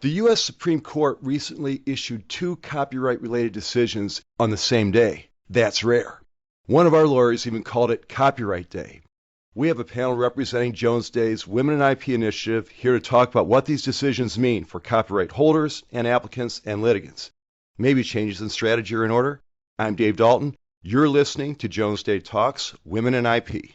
The U.S. Supreme Court recently issued two copyright-related decisions on the same day. That's rare. One of our lawyers even called it Copyright Day. We have a panel representing Jones Day's Women in IP initiative here to talk about what these decisions mean for copyright holders and applicants and litigants. Maybe changes in strategy are in order. I'm Dave Dalton. You're listening to Jones Day Talks, Women in IP.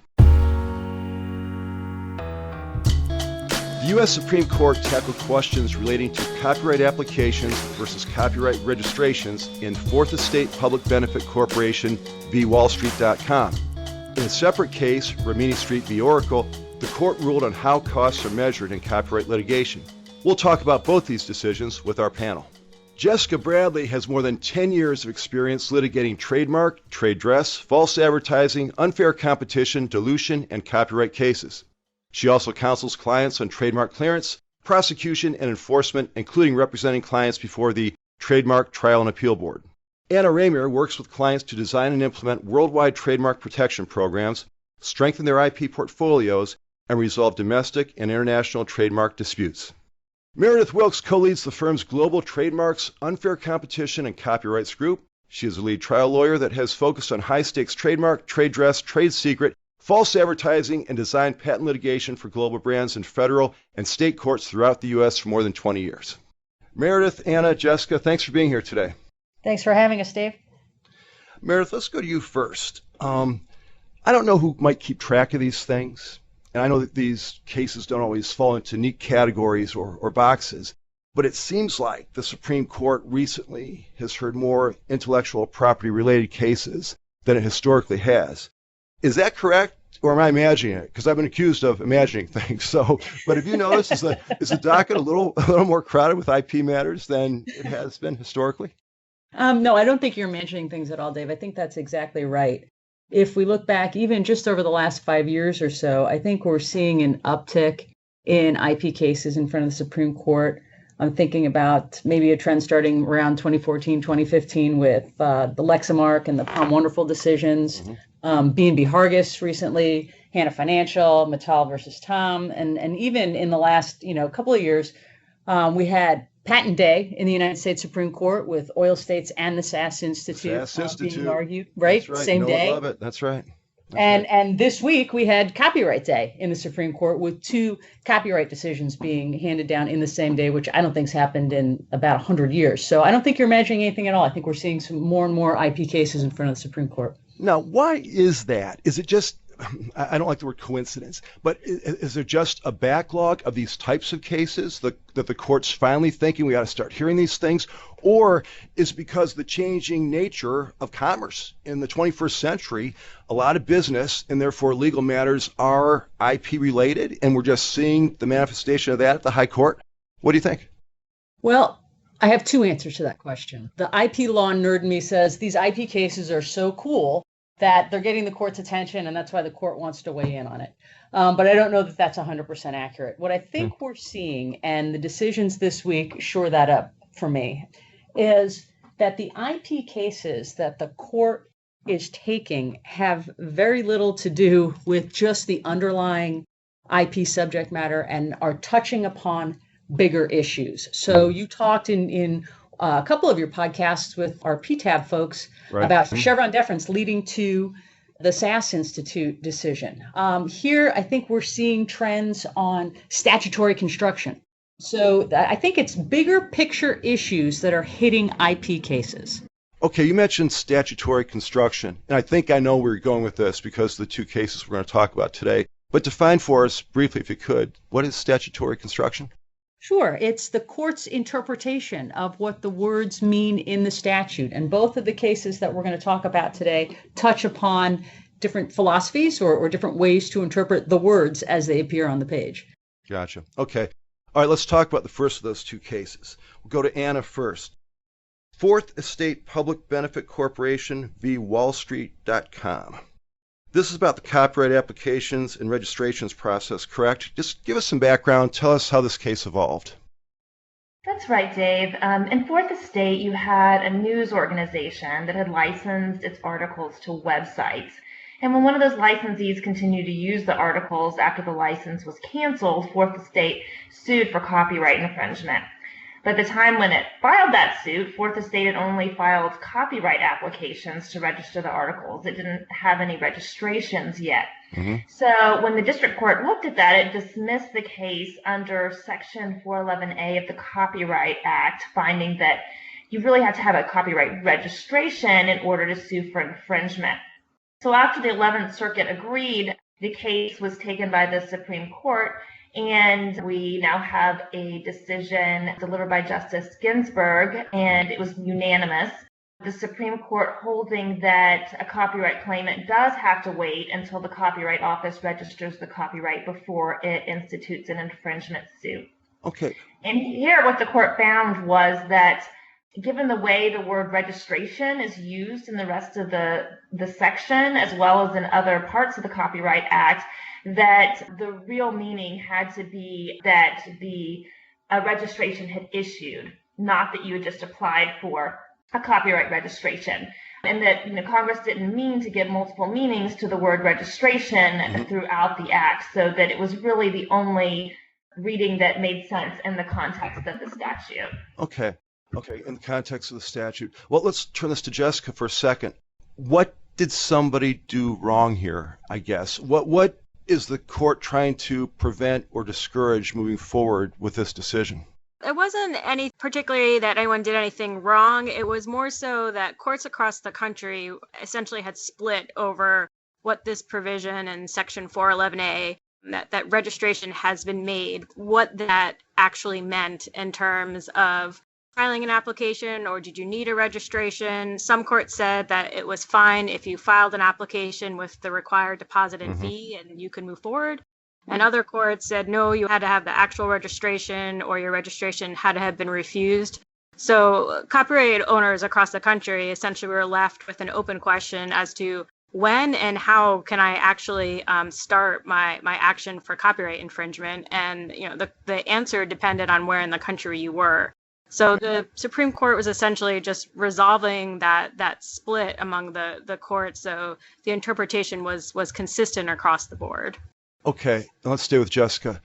The U.S. Supreme Court tackled questions relating to copyright applications versus copyright registrations in Fourth Estate Public Benefit Corporation v. WallStreet.com. In a separate case, Rimini Street v. Oracle, the court ruled on how costs are measured in copyright litigation. We'll talk about both these decisions with our panel. Jessica Bradley has more than 10 years of experience litigating trademark, trade dress, false advertising, unfair competition, dilution, and copyright cases. She also counsels clients on trademark clearance, prosecution, and enforcement, including representing clients before the Trademark Trial and Appeal Board. Anna Ramier works with clients to design and implement worldwide trademark protection programs, strengthen their IP portfolios, and resolve domestic and international trademark disputes. Meredith Wilkes co-leads the firm's Global Trademarks, Unfair Competition, and Copyrights Group. She is a lead trial lawyer that has focused on high-stakes trademark, trade dress, trade secret, false advertising, and design patent litigation for global brands in federal and state courts throughout the U.S. for more than 20 years. Meredith, Anna, Jessica, thanks for being here today. Thanks for having us, Dave. Meredith, let's go to you first. I don't know who might keep track of these things, and I know that these cases don't always fall into neat categories or boxes, but it seems like the Supreme Court recently has heard more intellectual property-related cases than it historically has. Is that correct? Or am I imagining it? Because I've been accused of imagining things. So, but have you noticed, is the docket a little more crowded with IP matters than it has been historically? No, I don't think you're imagining things at all, Dave. I think that's exactly right. If we look back, even just over the last 5 years or so, I think we're seeing an uptick in IP cases in front of the Supreme Court. I'm thinking about maybe a trend starting around 2014, 2015 with the Lexmark and the Palm Wonderful decisions. B&B Hargis recently, Hannah Financial, Mattel versus Tom, and even in the last couple of years, we had Patent Day in the United States Supreme Court with Oil States and the SAS Institute, being argued, right? That's right. Same day. Love it. That's right. And this week we had Copyright Day in the Supreme Court with two copyright decisions being handed down in the same day, which I don't think's happened in about 100 years. So I don't think you're imagining anything at all. I think we're seeing some more and more IP cases in front of the Supreme Court. Now, why is that? Is it just, I don't like the word coincidence, but is there just a backlog of these types of cases that the court's finally thinking we got to start hearing these things? Or is it because the changing nature of commerce in the 21st century, a lot of business and therefore legal matters are IP related, and we're just seeing the manifestation of that at the high court? What do you think? Well, I have two answers to that question. The IP law nerd in me says these IP cases are so cool that they're getting the court's attention, and that's why the court wants to weigh in on it. But I don't know that that's 100% accurate. What I think we're seeing, and the decisions this week shore that up for me, is that the IP cases that the court is taking have very little to do with just the underlying IP subject matter and are touching upon bigger issues. So you talked in a couple of your podcasts with our PTAB folks about Chevron deference leading to the SAS Institute decision. Here, I think we're seeing trends on statutory construction. So I think it's bigger picture issues that are hitting IP cases. Okay, you mentioned statutory construction, and I think I know where you're going with this because of the two cases we're going to talk about today. But define for us briefly, if you could, what is statutory construction? Sure. It's the court's interpretation of what the words mean in the statute. And both of the cases that we're going to talk about today touch upon different philosophies or different ways to interpret the words as they appear on the page. Gotcha. Okay. All right, let's talk about the first of those two cases. We'll go to Anna first. Fourth Estate Public Benefit Corporation v. WallStreet.com. This is about the copyright applications and registrations process, correct? Just give us some background. Tell us how this case evolved. That's right, Dave. In Fourth Estate, you had a news organization that had licensed its articles to websites. And when one of those licensees continued to use the articles after the license was canceled, Fourth Estate sued for copyright infringement. By the time when it filed that suit, Fourth Estate had only filed copyright applications to register the articles. It didn't have any registrations yet. So when the district court looked at that, it dismissed the case under Section 411A of the Copyright Act, finding that you really have to have a copyright registration in order to sue for infringement. So after the 11th Circuit agreed, the case was taken by the Supreme Court, and we now have a decision delivered by Justice Ginsburg, and it was unanimous. The Supreme Court holding that a copyright claimant does have to wait until the Copyright Office registers the copyright before it institutes an infringement suit. Okay. And here what the court found was that given the way the word registration is used in the rest of the section, as well as in other parts of the Copyright Act, that the real meaning had to be that the registration had issued, not that you had just applied for a copyright registration. And that Congress didn't mean to give multiple meanings to the word registration throughout the Act, so that it was really the only reading that made sense in the context of the statute. Okay, in the context of the statute. Well, let's turn this to Jessica for a second. What did somebody do wrong here, I guess? What is the court trying to prevent or discourage moving forward with this decision? It wasn't any particularly that anyone did anything wrong. It was more so that courts across the country essentially had split over what this provision in Section 411A, that registration has been made, what that actually meant in terms of filing an application, or did you need a registration? Some courts said that it was fine if you filed an application with the required deposit and fee and you could move forward. And other courts said, no, you had to have the actual registration, or your registration had to have been refused. So copyright owners across the country essentially were left with an open question as to when and how can I actually start my action for copyright infringement? And the answer depended on where in the country you were. So the Supreme Court was essentially just resolving that split among the courts. So the interpretation was consistent across the board. Okay, now let's stay with Jessica.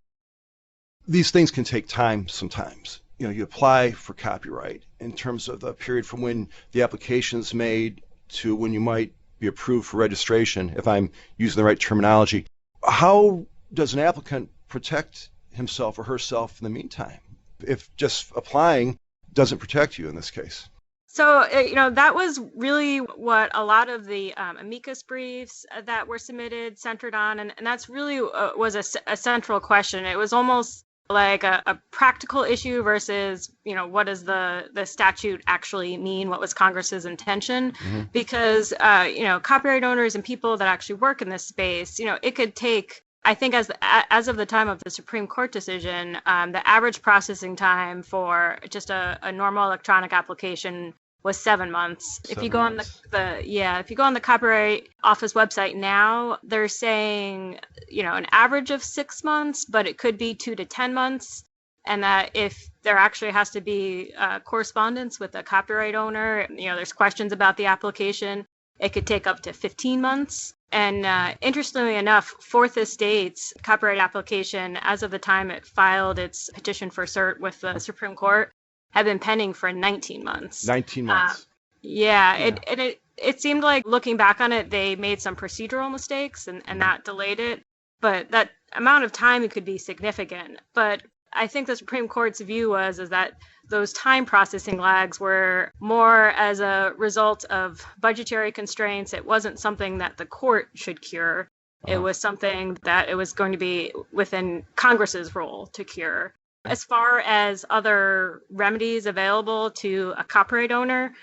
These things can take time sometimes. You apply for copyright in terms of the period from when the application is made to when you might be approved for registration, if I'm using the right terminology. How does an applicant protect himself or herself in the meantime, if just applying doesn't protect you in this case? So, that was really what a lot of the amicus briefs that were submitted centered on. And that's really was a central question. It was almost like a practical issue versus, what does the statute actually mean? What was Congress's intention? Because, copyright owners and people that actually work in this space, it could take, I think as of the time of the Supreme Court decision, the average processing time for just a normal electronic application was 7 months. If you go on if you go on the Copyright Office website now, they're saying, an average of 6 months, but it could be 2 to 10 months. And that if there actually has to be correspondence with the copyright owner, there's questions about the application, it could take up to 15 months. And interestingly enough, Fourth Estate's copyright application, as of the time it filed its petition for cert with the Supreme Court, had been pending for 19 months. 19 months. It seemed like, looking back on it, they made some procedural mistakes and that delayed it. But that amount of time could be significant. But I think the Supreme Court's view is that those time processing lags were more as a result of budgetary constraints. It wasn't something that the court should cure. It was something that it was going to be within Congress's role to cure. As far as other remedies available to a copyright owner,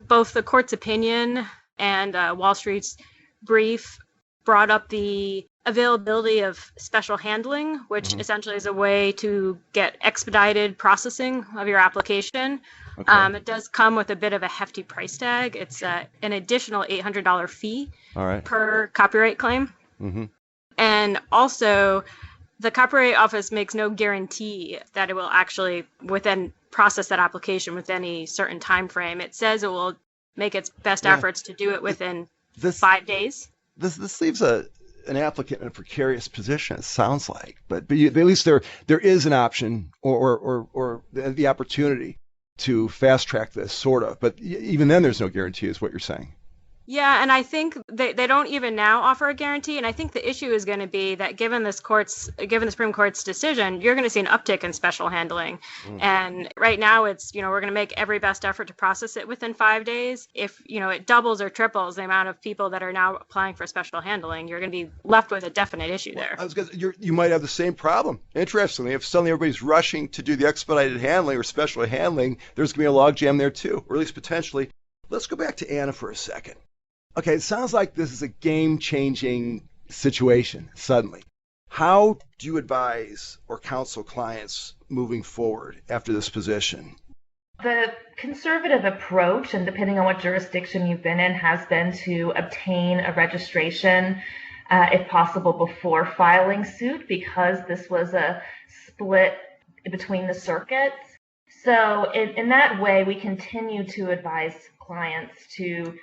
both the court's opinion and Wall Street's brief brought up the availability of special handling, which essentially is a way to get expedited processing of your application. It does come with a bit of a hefty price tag. It's an additional $800 fee per copyright claim. And also, the Copyright Office makes no guarantee that it will actually process that application with any certain time frame. It says it will make its best efforts to do it within 5 days. This leaves a an applicant in a precarious position, it sounds like. But at least there is an option or the opportunity to fast track this, sort of. But even then, there's no guarantee, is what you're saying. Yeah, and I think they don't even now offer a guarantee. And I think the issue is going to be that given the Supreme Court's decision, you're going to see an uptick in special handling. And right now it's, we're going to make every best effort to process it within 5 days. If, it doubles or triples the amount of people that are now applying for special handling, you're going to be left with a definite issue there. You might have the same problem. Interestingly, if suddenly everybody's rushing to do the expedited handling or special handling, there's going to be a logjam there too, or at least potentially. Let's go back to Anna for a second. Okay, it sounds like this is a game-changing situation suddenly. How do you advise or counsel clients moving forward after this position? The conservative approach, and depending on what jurisdiction you've been in, has been to obtain a registration, if possible, before filing suit, because this was a split between the circuits. So in that way, we continue to advise clients to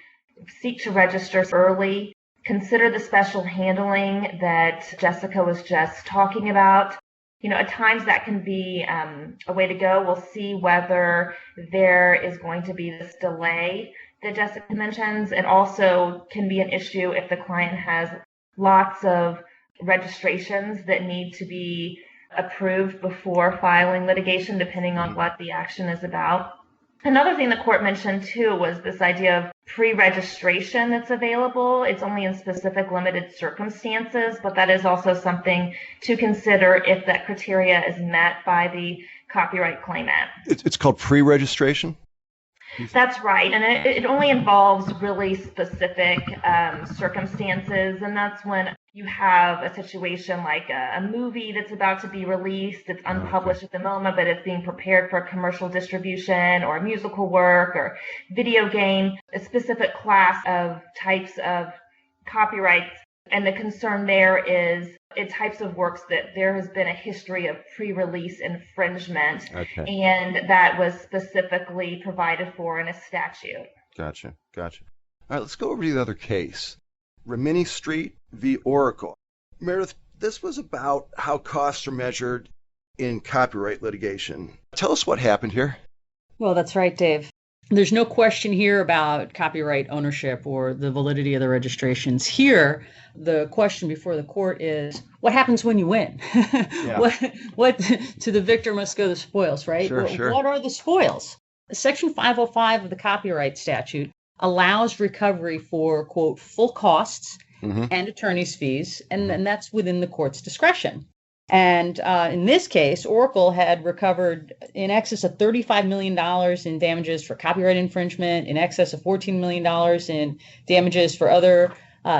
seek to register early, consider the special handling that Jessica was just talking about. At times that can be a way to go. We'll see whether there is going to be this delay that Jessica mentions. It also can be an issue if the client has lots of registrations that need to be approved before filing litigation, depending on what the action is about. Another thing the court mentioned too was this idea of pre-registration that's available. It's only in specific limited circumstances, but that is also something to consider if that criteria is met by the copyright claimant. It's called pre-registration? That's right, and it only involves really specific circumstances, and that's when you have a situation like a movie that's about to be released. It's unpublished at the moment, but it's being prepared for commercial distribution, or musical work, or video game, a specific class of types of copyrights. And the concern there is types of works that there has been a history of pre-release infringement, and that was specifically provided for in a statute. Gotcha. All right, let's go over to the other case. Rimini Street v. Oracle. Meredith, this was about how costs are measured in copyright litigation. Tell us what happened here. Well, that's right, Dave. There's no question here about copyright ownership or the validity of the registrations. Here, the question before the court is, what happens when you win? Yeah. What to the victor must go the spoils, right? Sure. What are the spoils? Section 505 of the copyright statute allows recovery for, quote, full costs and attorney's fees, and that's within the court's discretion. And in this case, Oracle had recovered in excess of $35 million in damages for copyright infringement, in excess of $14 million in damages for other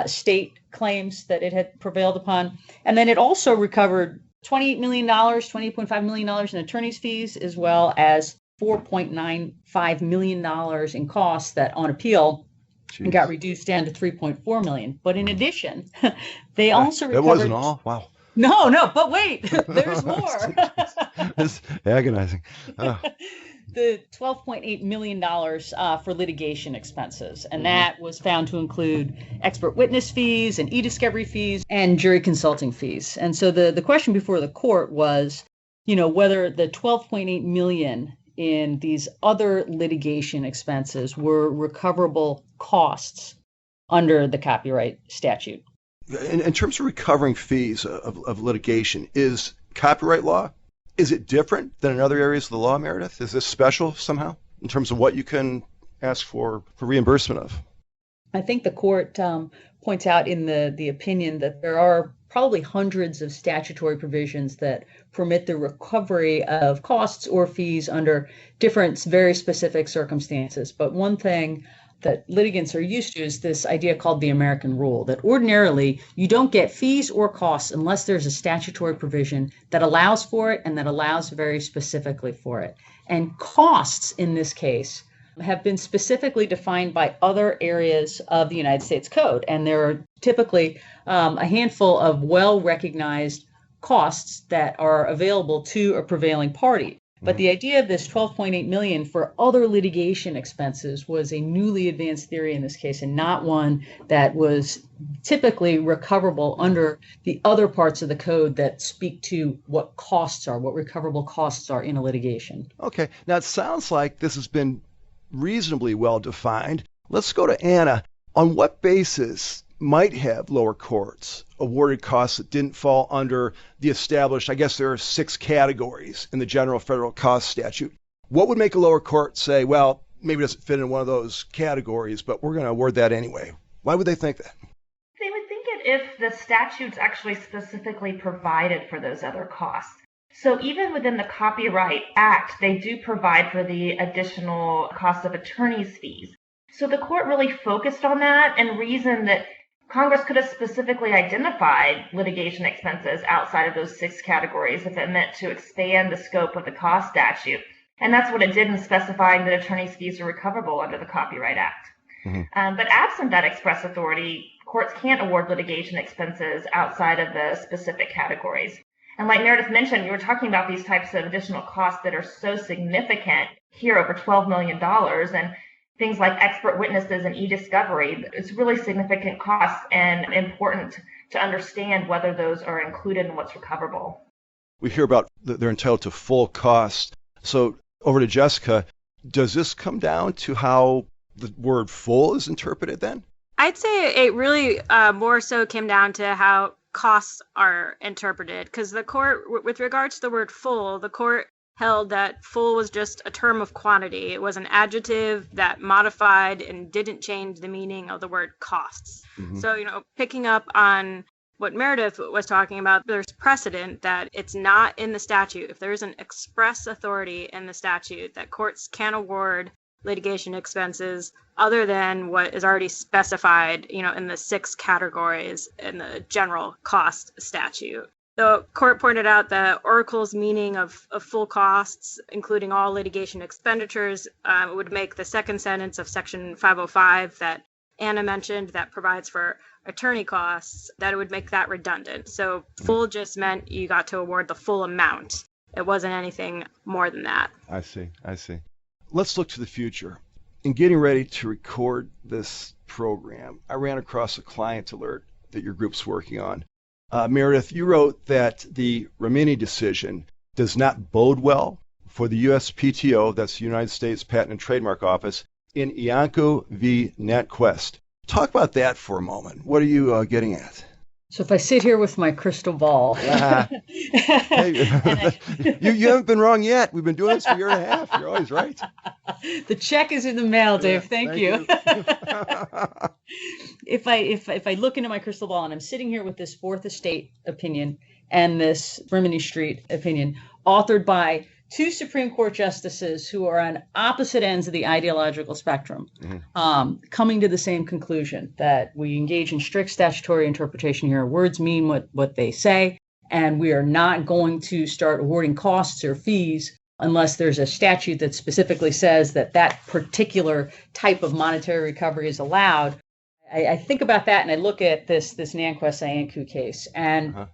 state claims that it had prevailed upon. And then it also recovered $28 million, $28.5 million in attorney's fees, as well as $4.95 million in costs that on appeal got reduced down to $3.4 million. But in addition, they also recovered... That wasn't all? Wow. No, but wait, there's more. It's agonizing. Oh. The $12.8 million for litigation expenses, and that was found to include expert witness fees and e-discovery fees and jury consulting fees. And so the question before the court was, whether the $12.8 million in these other litigation expenses were recoverable costs under the copyright statute. In terms of recovering fees of litigation, is copyright law, is it different than in other areas of the law, Meredith? Is this special somehow in terms of what you can ask for reimbursement of? I think the court points out in the opinion that there are probably hundreds of statutory provisions that permit the recovery of costs or fees under different, very specific circumstances. But one thing that litigants are used to is this idea called the American rule, that ordinarily you don't get fees or costs unless there's a statutory provision that allows for it and that allows very specifically for it. And costs in this case have been specifically defined by other areas of the United States Code. And there are typically a handful of well-recognized costs that are available to a prevailing party. But the idea of this 12.8 million for other litigation expenses was a newly advanced theory in this case, and not one that was typically recoverable under the other parts of the code that speak to what costs are, what recoverable costs are in a litigation. Okay, now it sounds like this has been reasonably well defined. Let's go to Anna. On what basis might have lower courts awarded costs that didn't fall under the established, I guess there are 6 categories in the general federal cost statute? What would make a lower court say, well, maybe it doesn't fit in one of those categories, but we're going to award that anyway? Why would they think that? They would think it if the statutes actually specifically provided for those other costs. So even within the Copyright Act, they do provide for the additional cost of attorney's fees. So the court really focused on that and reasoned that Congress could have specifically identified litigation expenses outside of those 6 categories if it meant to expand the scope of the cost statute. And that's what it did in specifying that attorney's fees are recoverable under the Copyright Act. But absent that express authority, courts can't award litigation expenses outside of the specific categories. And like Meredith mentioned, you were talking about these types of additional costs that are so significant here, over $12 million, and things like expert witnesses and e-discovery. It's really significant costs and important to understand whether those are included in what's recoverable. We hear about that they're entitled to full cost. So over to Jessica, does this come down to how the word full is interpreted then? I'd say it really more so came down to how costs are interpreted, because the court, with regards to the word full, the court held that full was just a term of quantity. It was an adjective that modified and didn't change the meaning of the word costs. So, picking up on what Meredith was talking about, there's precedent that it's not in the statute. If there's an express authority in the statute that courts can award litigation expenses other than what is already specified, in the 6 categories in the general cost statute. The court pointed out that Oracle's meaning of full costs, including all litigation expenditures, would make the second sentence of Section 505 that Anna mentioned that provides for attorney costs, that it would make that redundant. So full just meant you got to award the full amount. It wasn't anything more than that. I see. Let's look to the future. In getting ready to record this program, I ran across a client alert that your group's working on. Meredith, you wrote that the Rimini decision does not bode well for the USPTO, that's the United States Patent and Trademark Office, in Iancu v. NatQuest. Talk about that for a moment. What are you getting at? So if I sit here with my crystal ball. Hey, you haven't been wrong yet. We've been doing this for a year and a half. You're always right. The check is in the mail, Dave. Thank you. If I look into my crystal ball and I'm sitting here with this Fourth Estate opinion and this Rimini Street opinion, authored by 2 Supreme Court justices who are on opposite ends of the ideological spectrum, coming to the same conclusion that we engage in strict statutory interpretation here. Words mean what they say, and we are not going to start awarding costs or fees unless there's a statute that specifically says that that particular type of monetary recovery is allowed. I think about that and I look at this NatQuest Iancu case, and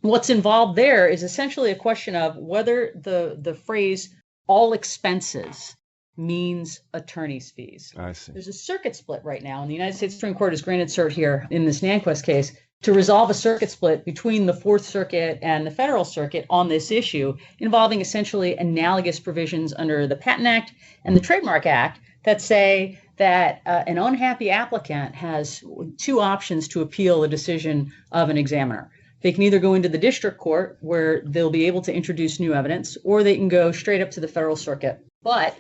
what's involved there is essentially a question of whether the phrase all expenses means attorney's fees. I see. There's a circuit split right now, and the United States Supreme Court has granted cert here in this NatQuest case to resolve a circuit split between the Fourth Circuit and the Federal Circuit on this issue, involving essentially analogous provisions under the Patent Act and the Trademark Act that say that an unhappy applicant has 2 options to appeal a decision of an examiner. They can either go into the district court where they'll be able to introduce new evidence, or they can go straight up to the Federal Circuit. But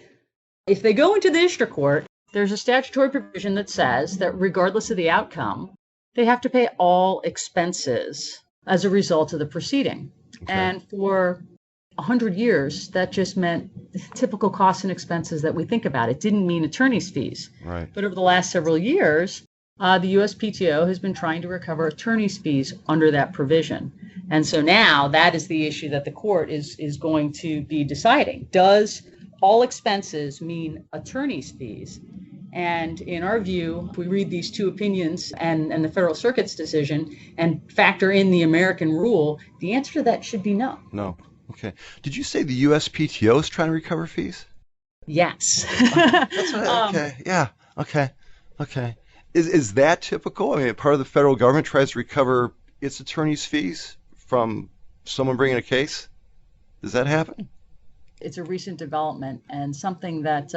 if they go into the district court, there's a statutory provision that says that regardless of the outcome, they have to pay all expenses as a result of the proceeding. Okay. And for 100 years, that just meant typical costs and expenses that we think about. It didn't mean attorney's fees. Right. But over the last several years, the USPTO has been trying to recover attorney's fees under that provision. And so now that is the issue that the court is going to be deciding. Does all expenses mean attorney's fees? And in our view, if we read these 2 opinions and the Federal Circuit's decision and factor in the American rule, the answer to that should be no. No. Okay. Did you say the USPTO is trying to recover fees? Yes. That's what, okay. Yeah. Okay. Okay. Is that typical? I mean, part of the federal government tries to recover its attorney's fees from someone bringing a case? Does that happen? It's a recent development and something that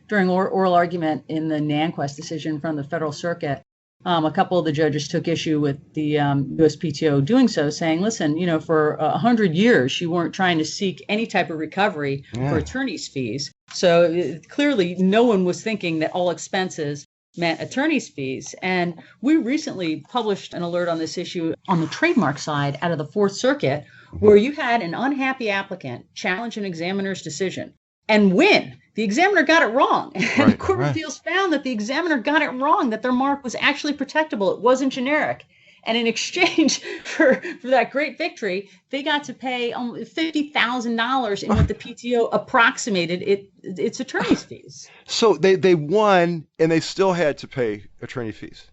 during oral argument in the Nanquist decision from the Federal Circuit, a couple of the judges took issue with the USPTO doing so, saying, listen, for 100 years, you weren't trying to seek any type of recovery for attorney's fees. So clearly, no one was thinking that all expenses meant attorney's fees. And we recently published an alert on this issue on the trademark side out of the Fourth Circuit, where you had an unhappy applicant challenge an examiner's decision and win. The examiner got it wrong. And the Court of Appeals found that the examiner got it wrong, that their mark was actually protectable. It wasn't generic. And in exchange for that great victory, they got to pay $50,000 in what the PTO approximated its attorney's fees. So they won, and they still had to pay attorney fees.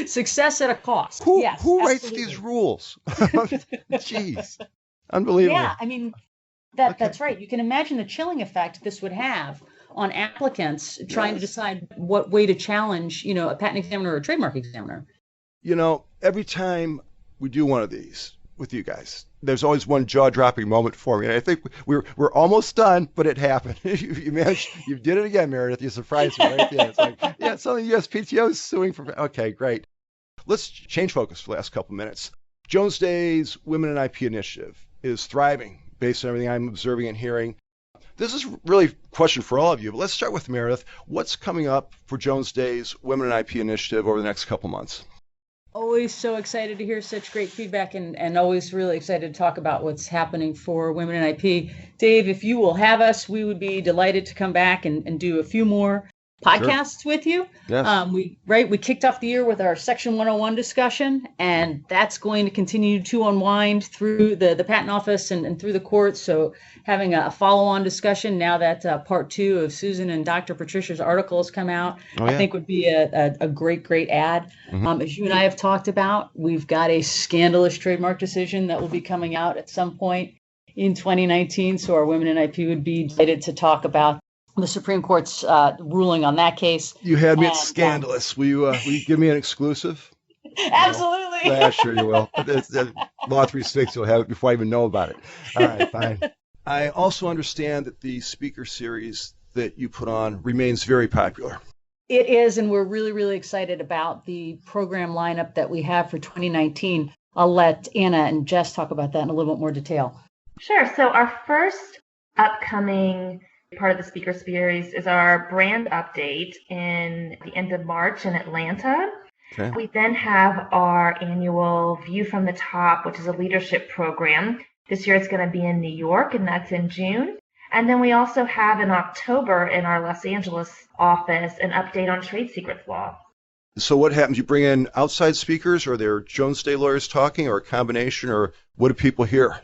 Success at a cost. Who Yes, writes absolutely. these rules? Jeez. Unbelievable. Yeah, I mean, that's right. You can imagine the chilling effect this would have on applicants trying to decide what way to challenge, a patent examiner or a trademark examiner. Every time we do one of these with you guys, there's always one jaw-dropping moment for me. And I think we're almost done, but it happened. You managed, you did it again, Meredith. You surprised me right at the end. It's like, yeah, some of the USPTO is suing for. Okay, great. Let's change focus for the last couple minutes. Jones Day's Women in IP initiative is thriving based on everything I'm observing and hearing. This is really a question for all of you, but let's start with Meredith. What's coming up for Jones Day's Women in IP initiative over the next couple months? Always so excited to hear such great feedback and always really excited to talk about what's happening for women in IP. Dave, if you will have us, we would be delighted to come back and do a few more podcasts with you. Yes. We kicked off the year with our Section 101 discussion, and that's going to continue to unwind through the Patent Office and through the courts. So having a follow-on discussion now that part 2 of Susan and Dr. Patricia's article has come out, I think would be a great add. As you and I have talked about, we've got a scandalous trademark decision that will be coming out at some point in 2019. So our Women in IP would be delighted to talk about the Supreme Court's ruling on that case. You had me at scandalous. Will you give me an exclusive? Absolutely. Yeah, sure you will. Law 360 will have it before I even know about it. All right, fine. I also understand that the speaker series that you put on remains very popular. It is, and we're really, really excited about the program lineup that we have for 2019. I'll let Anna and Jess talk about that in a little bit more detail. Sure. So our first upcoming part of the speaker series is our brand update in the end of March in Atlanta. Okay. We then have our annual View from the Top, which is a leadership program. This year it's going to be in New York, and that's in June. And then we also have in October in our Los Angeles office an update on trade secrets law. So what happens? You bring in outside speakers, or they're Jones Day lawyers talking, or a combination, or what do people hear?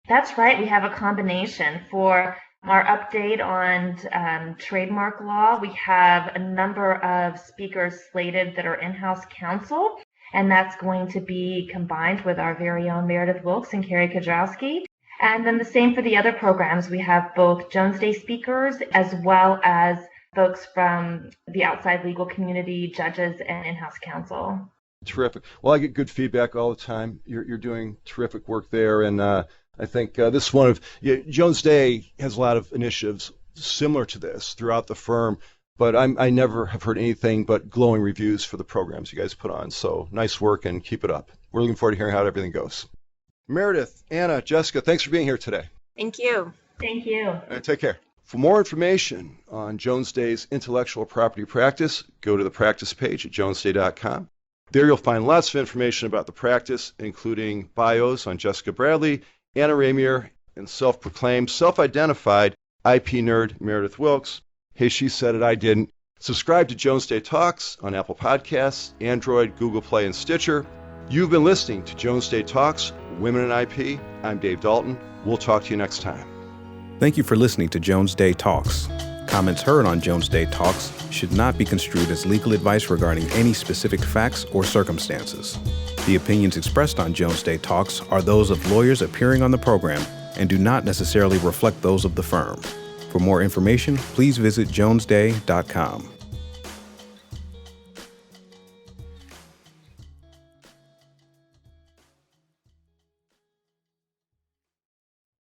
That's right. We have a combination. For our update on trademark law, we have a number of speakers slated that are in-house counsel, and that's going to be combined with our very own Meredith Wilkes and Carrie Kudrowski. And then the same for the other programs. We have both Jones Day speakers as well as folks from the outside legal community, judges, and in-house counsel. Terrific. Well, I get good feedback all the time. You're doing terrific work there, and I think this one of Jones Day has a lot of initiatives similar to this throughout the firm, but I never have heard anything but glowing reviews for the programs you guys put on. So nice work and keep it up. We're looking forward to hearing how everything goes. Meredith, Anna, Jessica, thanks for being here today. Thank you. Thank you. All right, take care. For more information on Jones Day's intellectual property practice, go to the practice page at jonesday.com. There you'll find lots of information about the practice, including bios on Jessica Bradley, Anna Ramier, and self-proclaimed, self-identified IP nerd Meredith Wilkes. Hey, she said it, I didn't. Subscribe to Jones Day Talks on Apple Podcasts, Android, Google Play, and Stitcher. You've been listening to Jones Day Talks, Women in IP. I'm Dave Dalton. We'll talk to you next time. Thank you for listening to Jones Day Talks. Comments heard on Jones Day Talks should not be construed as legal advice regarding any specific facts or circumstances. The opinions expressed on Jones Day Talks are those of lawyers appearing on the program and do not necessarily reflect those of the firm. For more information, please visit jonesday.com.